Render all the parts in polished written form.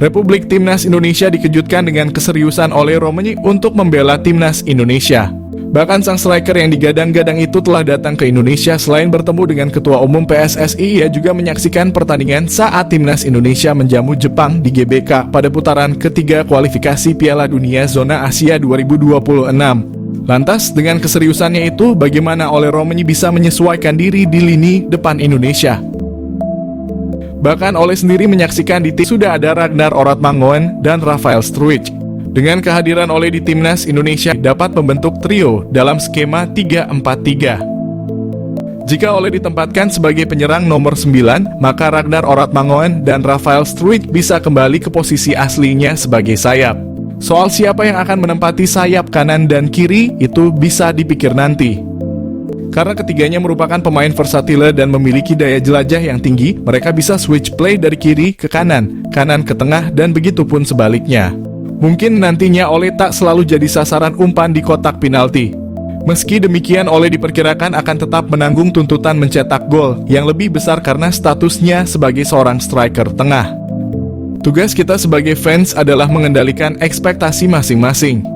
Republik Timnas Indonesia dikejutkan dengan keseriusan Ole Romenyi untuk membela Timnas Indonesia. Bahkan sang striker yang digadang-gadang itu telah datang ke Indonesia selain bertemu dengan Ketua Umum PSSI, ia juga menyaksikan pertandingan saat Timnas Indonesia menjamu Jepang di GBK pada putaran ketiga kualifikasi Piala Dunia Zona Asia 2026. Lantas, dengan keseriusannya itu, bagaimana Ole Romenyi bisa menyesuaikan diri di lini depan Indonesia? Bahkan Ole sendiri menyaksikan di tim sudah ada Ragnar Oratmangoen dan Rafael Struijk. Dengan kehadiran Ole di Timnas Indonesia dapat membentuk trio dalam skema 3-4-3. Jika Ole ditempatkan sebagai penyerang nomor 9, maka Ragnar Oratmangoen dan Rafael Struijk bisa kembali ke posisi aslinya sebagai sayap. Soal siapa yang akan menempati sayap kanan dan kiri itu bisa dipikir nanti. Karena ketiganya merupakan pemain versatile dan memiliki daya jelajah yang tinggi, mereka bisa switch play dari kiri ke kanan, kanan ke tengah, dan begitu pun sebaliknya. Mungkin nantinya Ole tak selalu jadi sasaran umpan di kotak penalti. Meski demikian, Ole diperkirakan akan tetap menanggung tuntutan mencetak gol yang lebih besar karena statusnya sebagai seorang striker tengah. Tugas kita sebagai fans adalah mengendalikan ekspektasi masing-masing.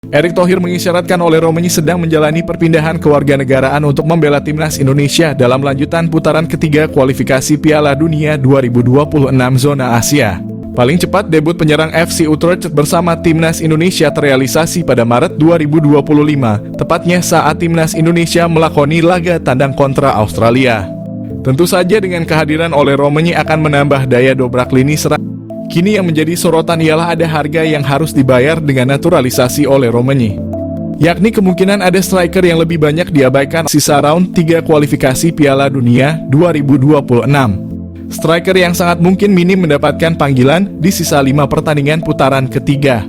Erick Thohir mengisyaratkan Ole Romenyi sedang menjalani perpindahan kewarganegaraan untuk membela Timnas Indonesia dalam lanjutan putaran ketiga kualifikasi Piala Dunia 2026 Zona Asia. Paling cepat debut penyerang FC Utrecht bersama Timnas Indonesia terrealisasi pada Maret 2025, tepatnya saat Timnas Indonesia melakoni laga tandang kontra Australia. Tentu saja dengan kehadiran Ole Romenyi akan menambah daya dobrak lini serang. Kini yang menjadi sorotan ialah ada harga yang harus dibayar dengan naturalisasi Ole Romenyi, yakni kemungkinan ada striker yang lebih banyak diabaikan sisa round 3 kualifikasi Piala Dunia 2026. Striker yang sangat mungkin minim mendapatkan panggilan di sisa 5 pertandingan putaran ketiga.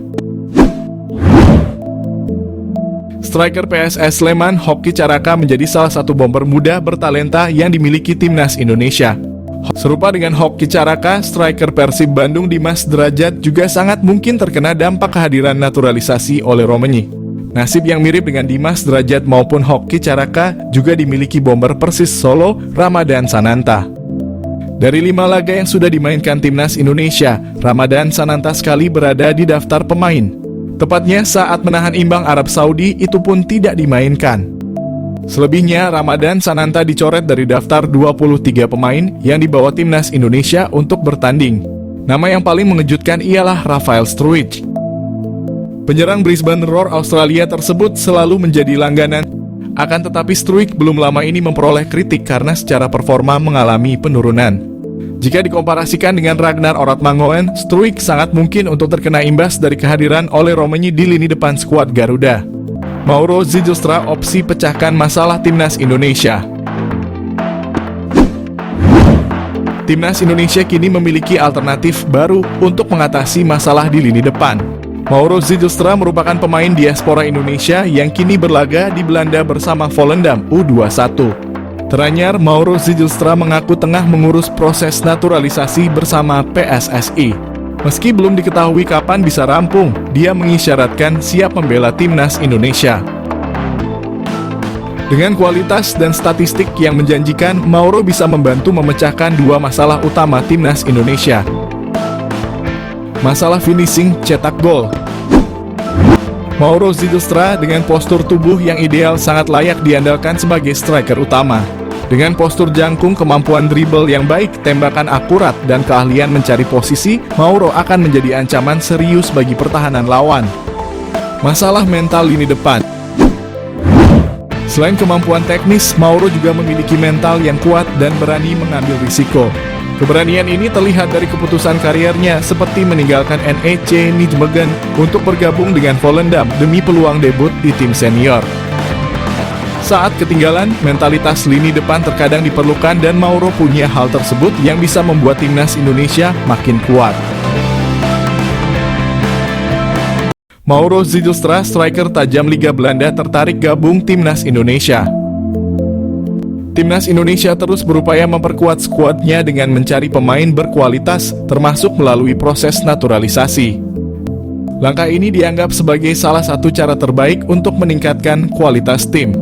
Striker PSS Sleman, Hoki Caraka menjadi salah satu bomber muda bertalenta yang dimiliki Timnas Indonesia. Serupa dengan Hoki Caraka, striker Persib Bandung Dimas Derajat juga sangat mungkin terkena dampak kehadiran naturalisasi Ole Romenyi. Nasib yang mirip dengan Dimas Derajat maupun Hoki Caraka juga dimiliki bomber Persis Solo, Ramadan Sananta. Dari 5 laga yang sudah dimainkan Timnas Indonesia, Ramadan Sananta sekali berada di daftar pemain. Tepatnya saat menahan imbang Arab Saudi, itu pun tidak dimainkan. Selebihnya, Ramadan Sananta dicoret dari daftar 23 pemain yang dibawa Timnas Indonesia untuk bertanding. Nama yang paling mengejutkan ialah Rafael Struijk. Penyerang Brisbane Roar Australia tersebut selalu menjadi langganan. Akan tetapi Struijk belum lama ini memperoleh kritik karena secara performa mengalami penurunan. Jika dikomparasikan dengan Ragnar Oratmangoen, Struijk sangat mungkin untuk terkena imbas dari kehadiran Ole Romenyi di lini depan skuad Garuda. Mauro Zilstra opsi pecahkan masalah Timnas Indonesia. Timnas Indonesia kini memiliki alternatif baru untuk mengatasi masalah di lini depan. Mauro Zilstra merupakan pemain diaspora Indonesia yang kini berlaga di Belanda bersama Volendam U21. Teranyar, Mauro Zilstra mengaku tengah mengurus proses naturalisasi bersama PSSI. Meski belum diketahui kapan bisa rampung, dia mengisyaratkan siap membela Timnas Indonesia. Dengan kualitas dan statistik yang menjanjikan, Mauro bisa membantu memecahkan 2 masalah utama Timnas Indonesia. Masalah finishing cetak gol. Mauro Zilstra dengan postur tubuh yang ideal sangat layak diandalkan sebagai striker utama. Dengan postur jangkung, kemampuan dribble yang baik, tembakan akurat, dan keahlian mencari posisi, Mauro akan menjadi ancaman serius bagi pertahanan lawan. Masalah mental lini depan. Selain kemampuan teknis, Mauro juga memiliki mental yang kuat dan berani mengambil risiko. Keberanian ini terlihat dari keputusan kariernya seperti meninggalkan NEC Nijmegen untuk bergabung dengan Volendam demi peluang debut di tim senior. Saat ketinggalan, mentalitas lini depan terkadang diperlukan dan Mauro punya hal tersebut yang bisa membuat Timnas Indonesia makin kuat. Mauro Zilstra, striker tajam Liga Belanda, tertarik gabung Timnas Indonesia. Timnas Indonesia terus berupaya memperkuat skuadnya dengan mencari pemain berkualitas, termasuk melalui proses naturalisasi. Langkah ini dianggap sebagai salah satu cara terbaik untuk meningkatkan kualitas tim.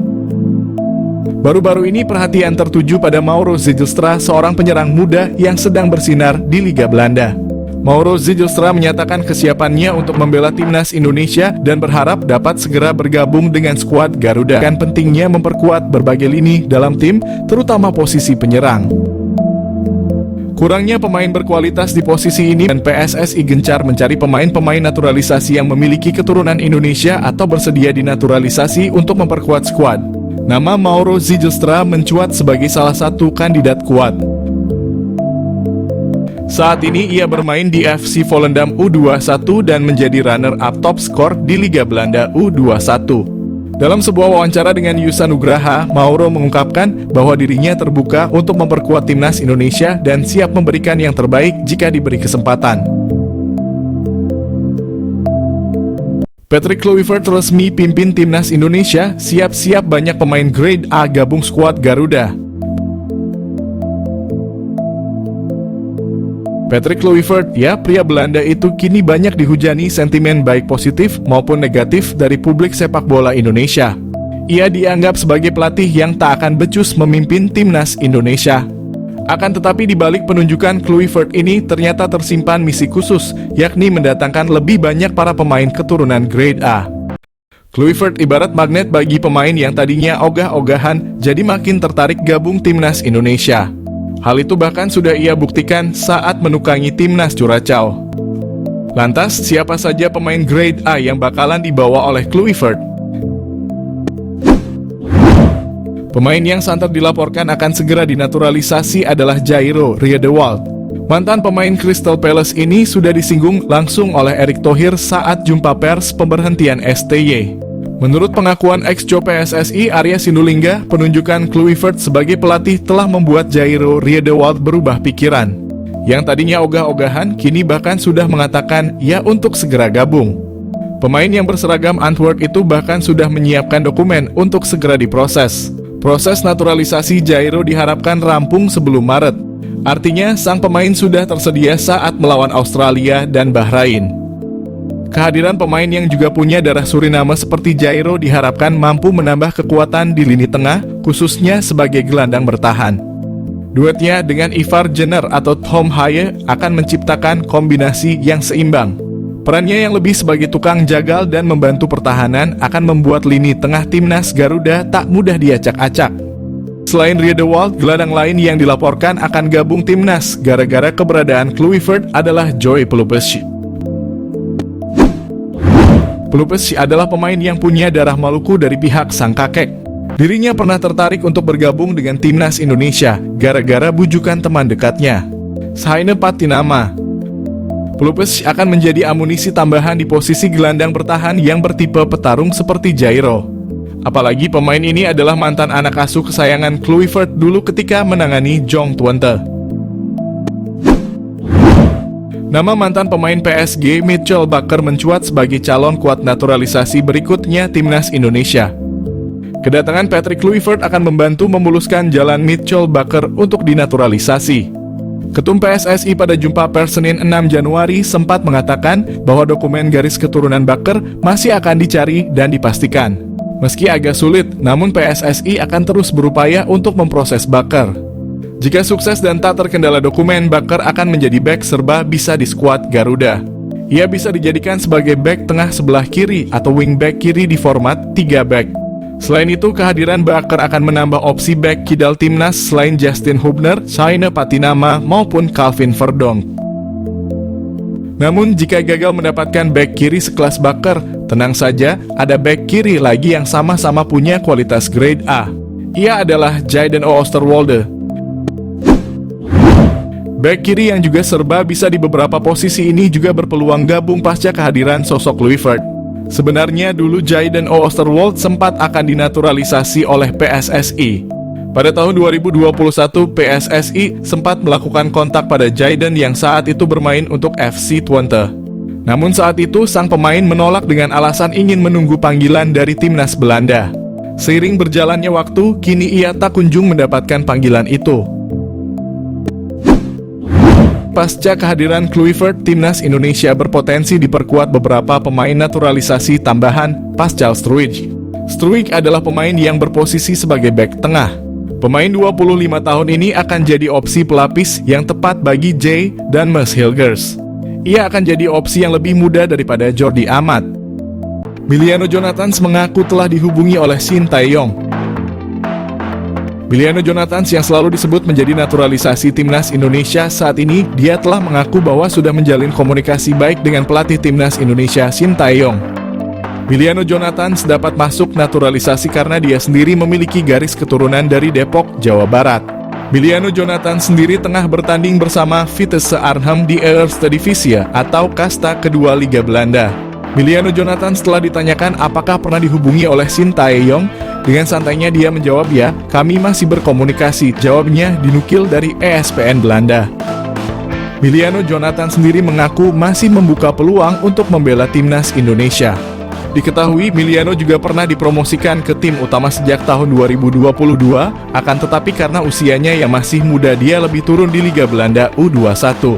Baru-baru ini perhatian tertuju pada Mauro Zijlstra, seorang penyerang muda yang sedang bersinar di Liga Belanda. Mauro Zijlstra menyatakan kesiapannya untuk membela timnas Indonesia dan berharap dapat segera bergabung dengan skuad Garuda. Kan pentingnya memperkuat berbagai lini dalam tim, terutama posisi penyerang. Kurangnya pemain berkualitas di posisi ini dan PSSI gencar mencari pemain-pemain naturalisasi yang memiliki keturunan Indonesia atau bersedia dinaturalisasi untuk memperkuat skuad. Nama Mauro Zijlstra mencuat sebagai salah satu kandidat kuat. Saat ini ia bermain di FC Volendam U21 dan menjadi runner-up top skor di Liga Belanda U21. Dalam sebuah wawancara dengan Yusa Nugraha, Mauro mengungkapkan bahwa dirinya terbuka untuk memperkuat timnas Indonesia dan siap memberikan yang terbaik jika diberi kesempatan. Patrick Kluivert resmi pimpin timnas Indonesia, siap-siap banyak pemain grade A gabung skuad Garuda. Patrick Kluivert, ya pria Belanda itu kini banyak dihujani sentimen baik positif maupun negatif dari publik sepak bola Indonesia. Ia dianggap sebagai pelatih yang tak akan becus memimpin timnas Indonesia. Akan tetapi di balik penunjukan Kluivert ini ternyata tersimpan misi khusus, yakni mendatangkan lebih banyak para pemain keturunan grade A. Kluivert ibarat magnet bagi pemain yang tadinya ogah-ogahan jadi makin tertarik gabung timnas Indonesia. Hal itu bahkan sudah ia buktikan saat menukangi timnas Curaçao. Lantas, siapa saja pemain grade A yang bakalan dibawa oleh Kluivert? Pemain yang santer dilaporkan akan segera dinaturalisasi adalah Jairo Riedewald. Mantan pemain Crystal Palace ini sudah disinggung langsung oleh Erick Thohir saat jumpa pers pemberhentian STY. Menurut pengakuan ex-Jo PSSI Arya Sinulinga, penunjukan Kluivert sebagai pelatih telah membuat Jairo Riedewald berubah pikiran. Yang tadinya ogah-ogahan, kini bahkan sudah mengatakan ya untuk segera gabung. Pemain yang berseragam Antwerp itu bahkan sudah menyiapkan dokumen untuk segera diproses. Proses naturalisasi Jairo diharapkan rampung sebelum Maret. Artinya, sang pemain sudah tersedia saat melawan Australia dan Bahrain. Kehadiran pemain yang juga punya darah Suriname seperti Jairo diharapkan mampu menambah kekuatan di lini tengah, khususnya sebagai gelandang bertahan. Duetnya dengan Ivar Jenner atau Tom Haye akan menciptakan kombinasi yang seimbang. Perannya yang lebih sebagai tukang jagal dan membantu pertahanan akan membuat lini tengah timnas Garuda tak mudah diacak-acak. Selain Riedewald, gelandang lain yang dilaporkan akan gabung timnas gara-gara keberadaan Kluivert adalah Joy Pelupessi. Pelupessi adalah pemain yang punya darah Maluku dari pihak sang kakek. Dirinya pernah tertarik untuk bergabung dengan timnas Indonesia gara-gara bujukan teman dekatnya, Saine Patinama. Pelupessi akan menjadi amunisi tambahan di posisi gelandang bertahan yang bertipe petarung seperti Jairo. Apalagi pemain ini adalah mantan anak asuh kesayangan Kluivert dulu ketika menangani Jong Twente. Nama mantan pemain PSG Mitchell Bakker mencuat sebagai calon kuat naturalisasi berikutnya timnas Indonesia. Kedatangan Patrick Kluivert akan membantu memuluskan jalan Mitchell Bakker untuk dinaturalisasi. Ketum PSSI pada jumpa pers Senin 6 Januari sempat mengatakan bahwa dokumen garis keturunan Bakker masih akan dicari dan dipastikan. Meski agak sulit, namun PSSI akan terus berupaya untuk memproses Bakker. Jika sukses dan tak terkendala dokumen, Bakker akan menjadi bek serba bisa di skuad Garuda. Ia bisa dijadikan sebagai bek tengah sebelah kiri atau wingback kiri di format 3 back. Selain itu, kehadiran Bakker akan menambah opsi bek kidal timnas selain Justin Hubner, Saine Patinama maupun Calvin Verdonk. Namun, jika gagal mendapatkan bek kiri sekelas Bakker, tenang saja, ada bek kiri lagi yang sama-sama punya kualitas grade A. Ia adalah Jayden Oosterwolde. Bek kiri yang juga serba bisa di beberapa posisi ini juga berpeluang gabung pasca kehadiran sosok Kluivert. Sebenarnya dulu Jayden Oosterwolde sempat akan dinaturalisasi oleh PSSI. Pada tahun 2021, PSSI sempat melakukan kontak pada Jayden yang saat itu bermain untuk FC Twente. Namun saat itu sang pemain menolak dengan alasan ingin menunggu panggilan dari timnas Belanda. Seiring berjalannya waktu, kini ia tak kunjung mendapatkan panggilan itu. pasca kehadiran Kluivert, timnas Indonesia berpotensi diperkuat beberapa pemain naturalisasi tambahan pasca Struijk. Struijk adalah pemain yang berposisi sebagai bek tengah. Pemain 25 tahun ini akan jadi opsi pelapis yang tepat bagi Jay dan Mads Hilgers. Ia akan jadi opsi yang lebih muda daripada Jordi Amat. Miliano Jonathans mengaku telah dihubungi oleh Shin Tae-yong. Miliano Jonathans yang selalu disebut menjadi naturalisasi timnas Indonesia saat ini, dia telah mengaku bahwa sudah menjalin komunikasi baik dengan pelatih timnas Indonesia Shin Tae-yong. Miliano Jonathans dapat masuk naturalisasi karena dia sendiri memiliki garis keturunan dari Depok, Jawa Barat. Miliano Jonathans sendiri tengah bertanding bersama Vitesse Arnhem di Eerste Divisie atau kasta kedua Liga Belanda. Miliano Jonathans setelah ditanyakan apakah pernah dihubungi oleh Shin Tae-yong, dengan santainya dia menjawab, "Ya, kami masih berkomunikasi." Jawabnya dinukil dari ESPN Belanda. Miliano Jonathans sendiri mengaku masih membuka peluang untuk membela timnas Indonesia. Diketahui Miliano juga pernah dipromosikan ke tim utama sejak tahun 2022, akan tetapi karena usianya yang masih muda dia lebih turun di Liga Belanda U21.